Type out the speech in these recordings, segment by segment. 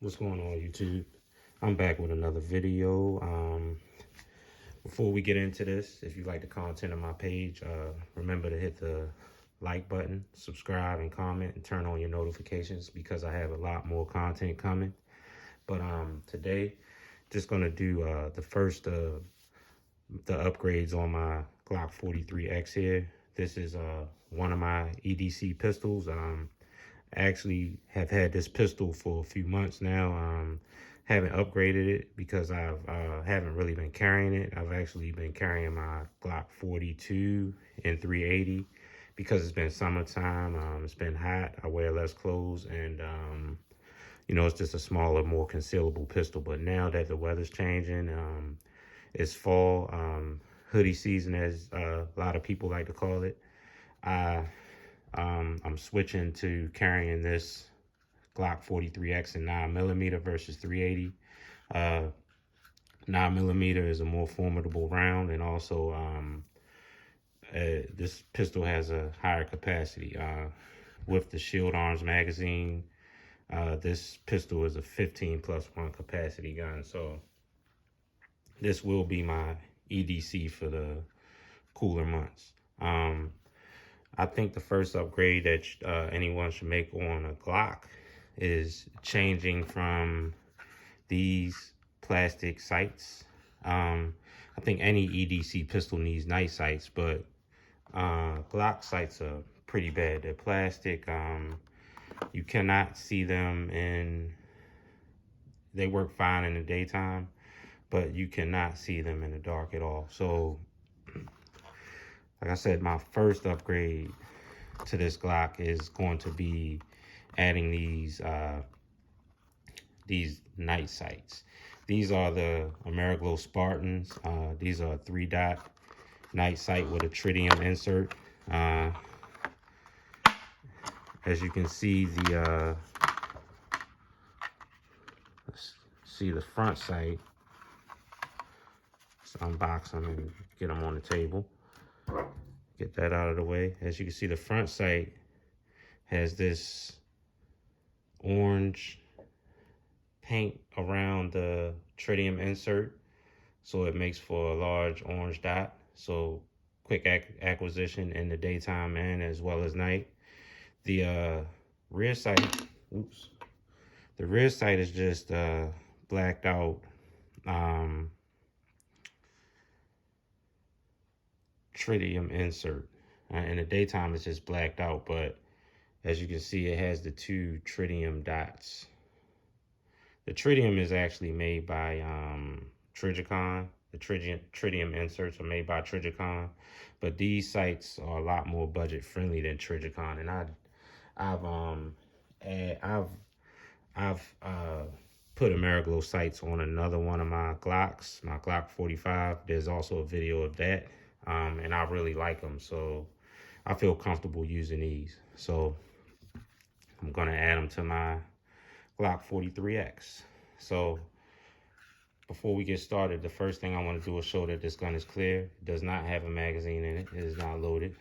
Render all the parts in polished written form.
What's going on, YouTube? I'm back with another video. Before we get into this, if you like the content of my page, remember to hit the like button, subscribe and comment, and turn on your notifications because I have a lot more content coming. But today, just gonna do the first of the upgrades on my Glock 43X here. This is one of my EDC pistols. Actually have had this pistol for a few months now. Haven't upgraded it because I've haven't really been carrying it. I've actually been carrying my Glock 42 and 380 because it's been summertime. It's been hot. I wear less clothes, and you know, it's just a smaller, more concealable pistol. But now that the weather's changing, it's fall, hoodie season, as a lot of people like to call it. I'm switching to carrying this Glock 43X in 9mm versus 380. 9mm is a more formidable round, and also this pistol has a higher capacity. With the Shield Arms magazine, this pistol is a 15+1 capacity gun. So this will be my EDC for the cooler months. I think the first upgrade that anyone should make on a Glock is changing from these plastic sights. I think any EDC pistol needs night sights, but Glock sights are pretty bad. They're plastic. You cannot see them they work fine in the daytime, but you cannot see them in the dark at all. So like I said, my first upgrade to this Glock is going to be adding these night sights. These are the Ameriglo Spartans. These are a 3-dot night sight with a tritium insert. As you can see, let's see the front sight. Let's unbox them and get them on the table. Get that out of the way. As you can see, the front sight has this orange paint around the tritium insert, so it makes for a large orange dot. So quick acquisition in the daytime and as well as night. The rear sight, the rear sight is just blacked out tritium insert. In the daytime it's just blacked out, but as you can see, it has the 2 tritium dots. The tritium is actually made by Trigicon. The tritium inserts are made by Trigicon, but these sights are a lot more budget friendly than Trigicon. And I've put Ameriglo sights on another one of my Glocks, my Glock 45. There's also a video of that. And I really like them, so I feel comfortable using these. So I'm gonna add them to my Glock 43X. So before we get started, the first thing I want to do is show that this gun is clear. It does not have a magazine in it. It is not loaded.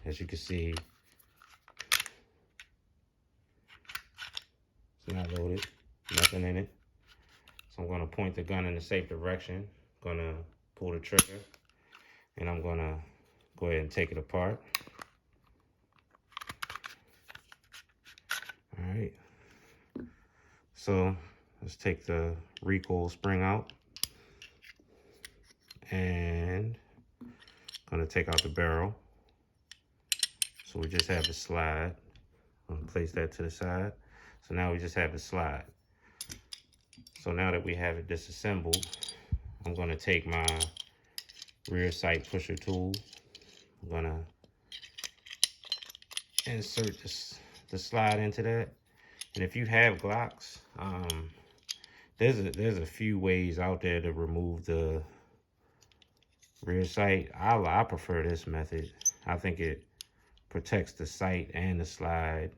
As you can see, it's not loaded, nothing in it. So I'm gonna point the gun in a safe direction. Gonna pull the trigger, and I'm gonna go ahead and take it apart. All right. So let's take the recoil spring out, and gonna take out the barrel. So we just have the slide. I'm gonna place that to the side. So now we just have the slide. So now that we have it disassembled, I'm gonna take my rear sight pusher tool. I'm gonna insert the slide into that. And if you have Glocks, there's a few ways out there to remove the rear sight. I prefer this method. I think it protects the sight and the slide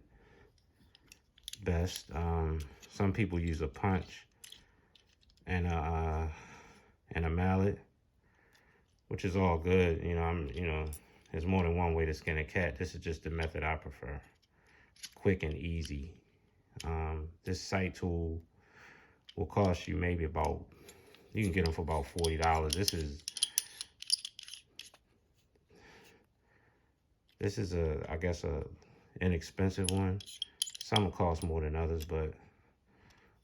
best. Some people use a punch and a mallet, which is all good. You know, there's more than one way to skin a cat. This is just the method I prefer. It's quick and easy. This sight tool will cost you maybe about, you can get them for about $40. This is I guess a inexpensive one. Some will cost more than others, but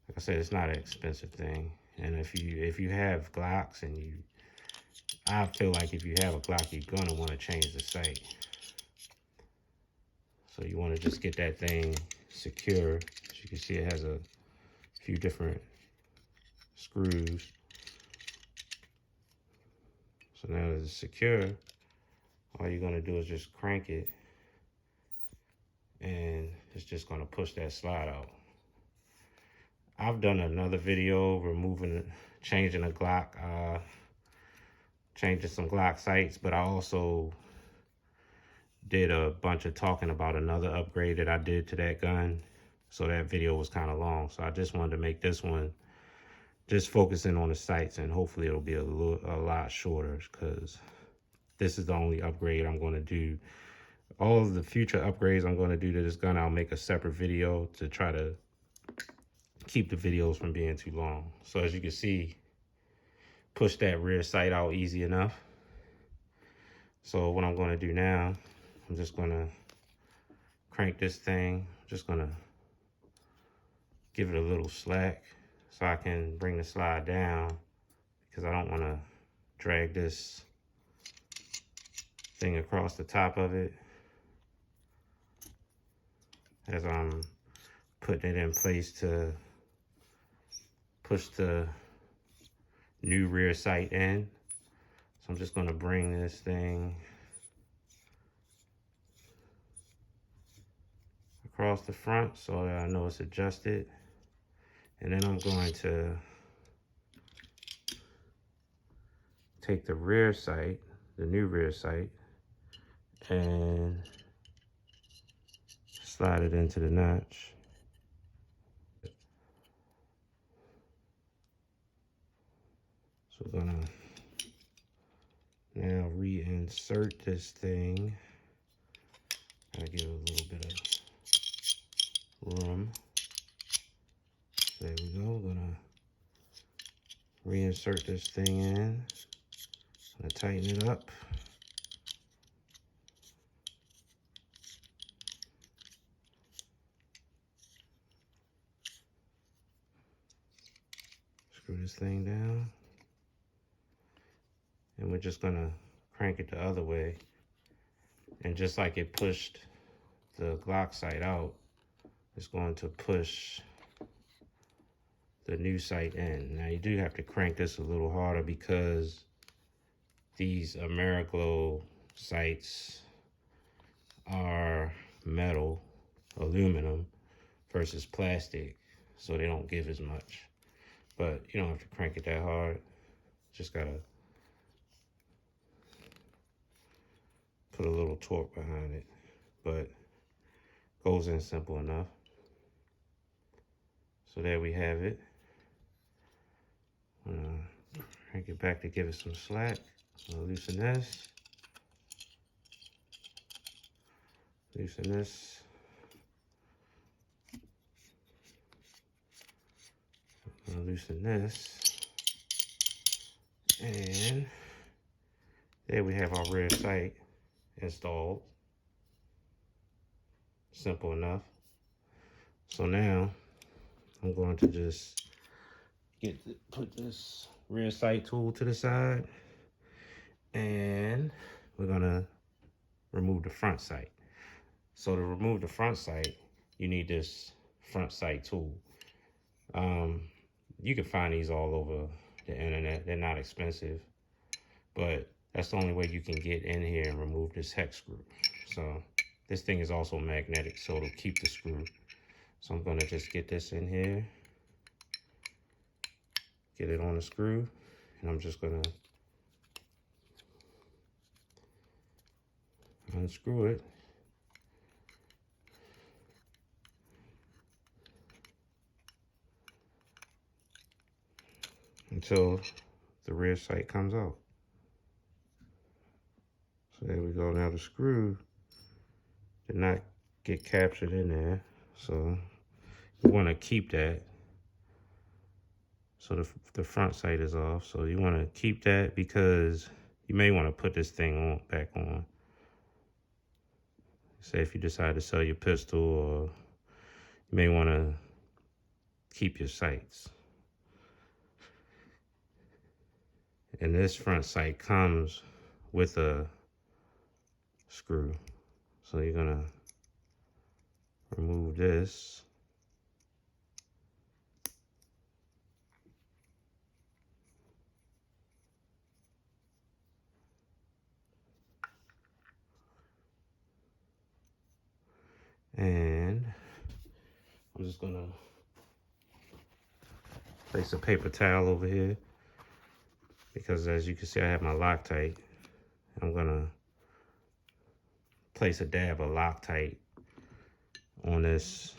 like I said, it's not an expensive thing. And if you have Glocks and I feel like if you have a Glock, you're gonna want to change the sight. So you want to just get that thing secure. As you can see, it has a few different screws. So now that it's secure, all you're gonna do is just crank it, and it's just gonna push that slide out. I've done another video changing a Glock, changing some Glock sights, but I also did a bunch of talking about another upgrade that I did to that gun. So that video was kind of long. So I just wanted to make this one just focusing on the sights, and hopefully it'll be a lot shorter, because this is the only upgrade I'm going to do. All of the future upgrades I'm going to do to this gun, I'll make a separate video to try to keep the videos from being too long. So as you can see, push that rear sight out easy enough. So what I'm going to do now, I'm just going to crank this thing. I'm just going to give it a little slack so I can bring the slide down, because I don't want to drag this thing across the top of it as I'm putting it in place to push the new rear sight in. So I'm just going to bring this thing across the front so that I know it's adjusted. And then I'm going to take the rear sight, the new rear sight, and slide it into the notch. So we're gonna now reinsert this thing. Gotta give it a little bit of room. There we go. We're gonna reinsert this thing in. Gonna tighten it up. Screw this thing down. And we're just gonna crank it the other way. And just like it pushed the Glock sight out, it's going to push the new sight in. Now you do have to crank this a little harder, because these Ameriglo sights are metal, aluminum, versus plastic, so they don't give as much. But you don't have to crank it that hard. Just gotta put a little torque behind it, but goes in simple enough. So there we have it. I'm gonna crank it back to give it some slack. I'm gonna loosen this. Loosen this. I'm gonna loosen this. And there we have our rear sight installed. Simple enough. So now I'm going to just put this rear sight tool to the side, and we're gonna remove the front sight. So to remove the front sight, you need this front sight tool. You can find these all over the internet. They're not expensive, but that's the only way you can get in here and remove this hex screw. So this thing is also magnetic, so it'll keep the screw. So I'm gonna just get this in here, get it on the screw, and I'm just gonna unscrew it. Until the rear sight comes out. So there we go. Now the screw did not get captured in there, so you want to keep that. So the front sight is off. So you want to keep that because you may want to put this thing back on. Say if you decide to sell your pistol, or you may want to keep your sights. And this front sight comes with a screw. So you're gonna remove this. And I'm just gonna place a paper towel over here because as you can see, I have my Loctite. I'm gonna place a dab of Loctite on this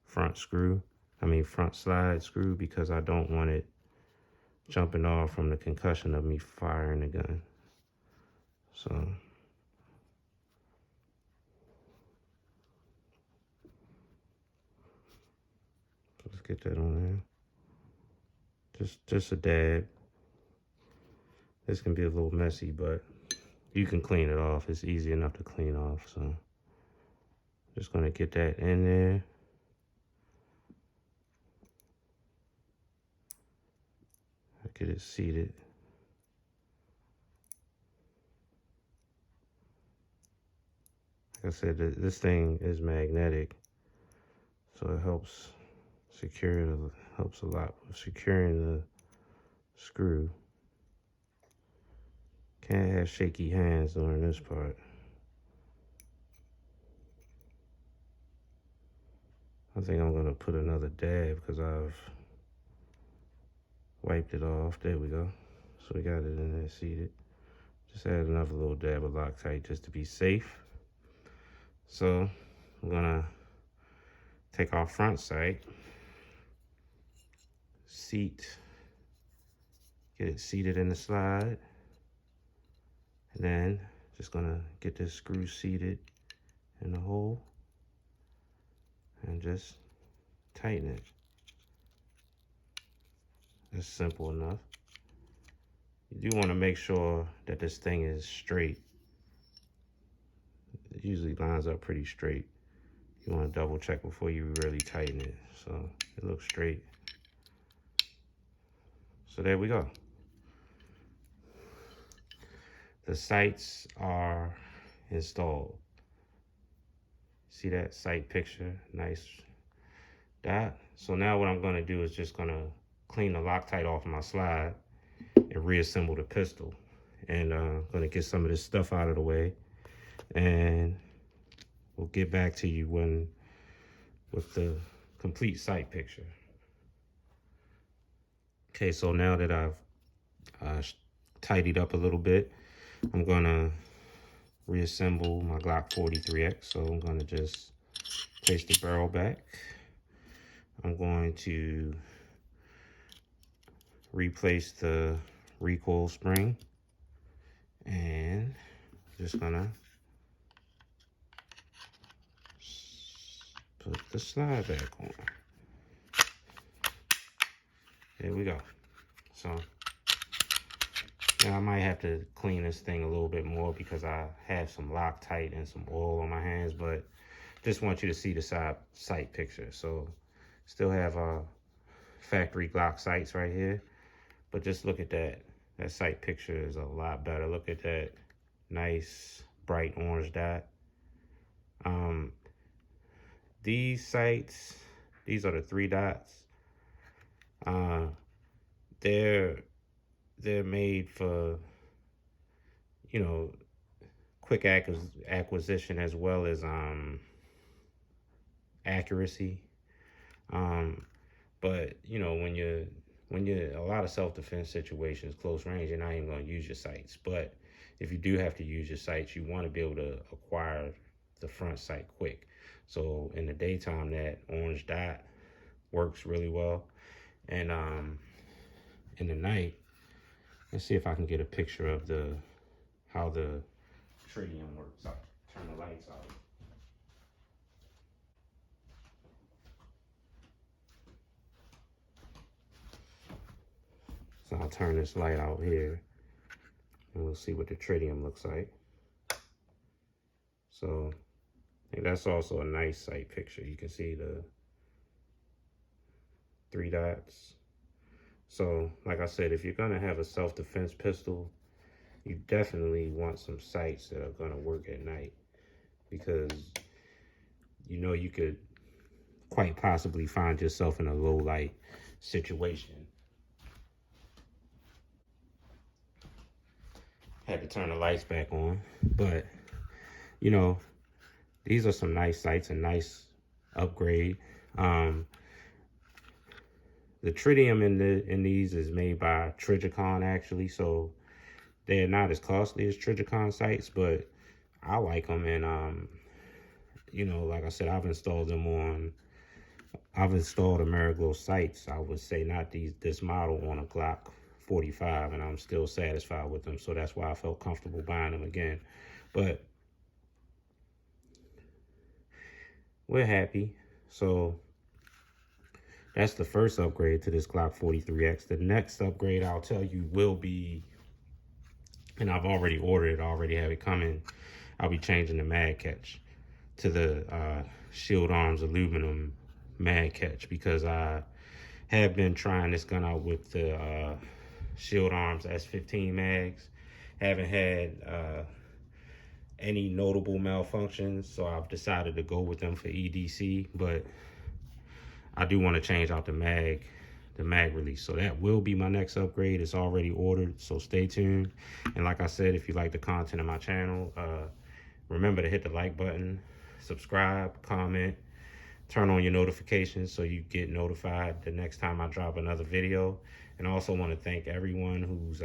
front slide screw, because I don't want it jumping off from the concussion of me firing the gun. So let's get that on there. Just a dab. This can be a little messy, but you can clean it off. It's easy enough to clean off. So just gonna get that in there. Get it seated. Like I said, this thing is magnetic, so it helps a lot with securing the screw. Can't have shaky hands during this part. I think I'm gonna put another dab because I've wiped it off. There we go. So we got it in there seated. Just add another little dab of Loctite just to be safe. So I'm gonna take our front sight, get it seated in the slide, and then just gonna get this screw seated in the hole and just tighten it. It's simple enough. You do want to make sure that this thing is straight. It usually lines up pretty straight. You want to double check before you really tighten it. So it looks straight. So there we go. The sights are installed. See that sight picture? Nice dot. So now what I'm going to do is just going to clean the Loctite off my slide and reassemble the pistol. And I'm going to get some of this stuff out of the way. And we'll get back to you with the complete sight picture. Okay, so now that I've tidied up a little bit, I'm gonna reassemble my Glock 43X. So I'm gonna just place the barrel back. I'm going to replace the recoil spring, and just gonna put the slide back on. There we go. So now I might have to clean this thing a little bit more because I have some Loctite and some oil on my hands, but just want you to see the sight picture. So still have factory Glock sights right here, but just look at that. That sight picture is a lot better. Look at that nice bright orange dot. These sights, these are the 3 dots. They're made for, you know, quick acquisition as well as accuracy. But you know, when you're a lot of self-defense situations, close range, you're not even going to use your sights. But if you do have to use your sights, you want to be able to acquire the front sight quick. So in the daytime, that orange dot works really well. And in the night, let's see if I can get a picture of how the tritium works. I'll turn the lights out. turn this light out here and we'll see what the tritium looks like. So I think that's also a nice sight picture. You can see the 3 dots. So like I said, if you're gonna have a self-defense pistol, you definitely want some sights that are gonna work at night, because you know you could quite possibly find yourself in a low light situation. Had to turn the lights back on, but you know, these are some nice sights, a nice upgrade. The tritium in these is made by Trijicon actually, so they're not as costly as Trijicon sights, but I like them. And you know, like I said, I've installed Ameriglo sights. I would say not this model on a Glock 45, and I'm still satisfied with them. So that's why I felt comfortable buying them again. But we're happy. So that's the first upgrade to this Glock 43X. The next upgrade I'll tell you will be, and I've already ordered it, I already have it coming. I'll be changing the mag catch to the Shield Arms aluminum mag catch, because I have been trying this gun out with the Shield Arms S15 mags. Haven't had any notable malfunctions, so I've decided to go with them for EDC. But I do want to change out the mag release, so that will be my next upgrade. It's already ordered, so stay tuned. And like I said, if you like the content of my channel, remember to hit the like button, subscribe, comment, turn on your notifications so you get notified the next time I drop another video. And I also want to thank everyone who's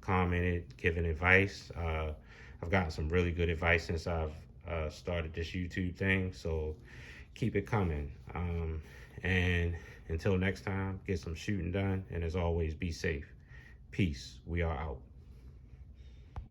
commented, given advice. I've gotten some really good advice since I've started this YouTube thing, so keep it coming. And until next time, get some shooting done, and as always, be safe. Peace. We are out.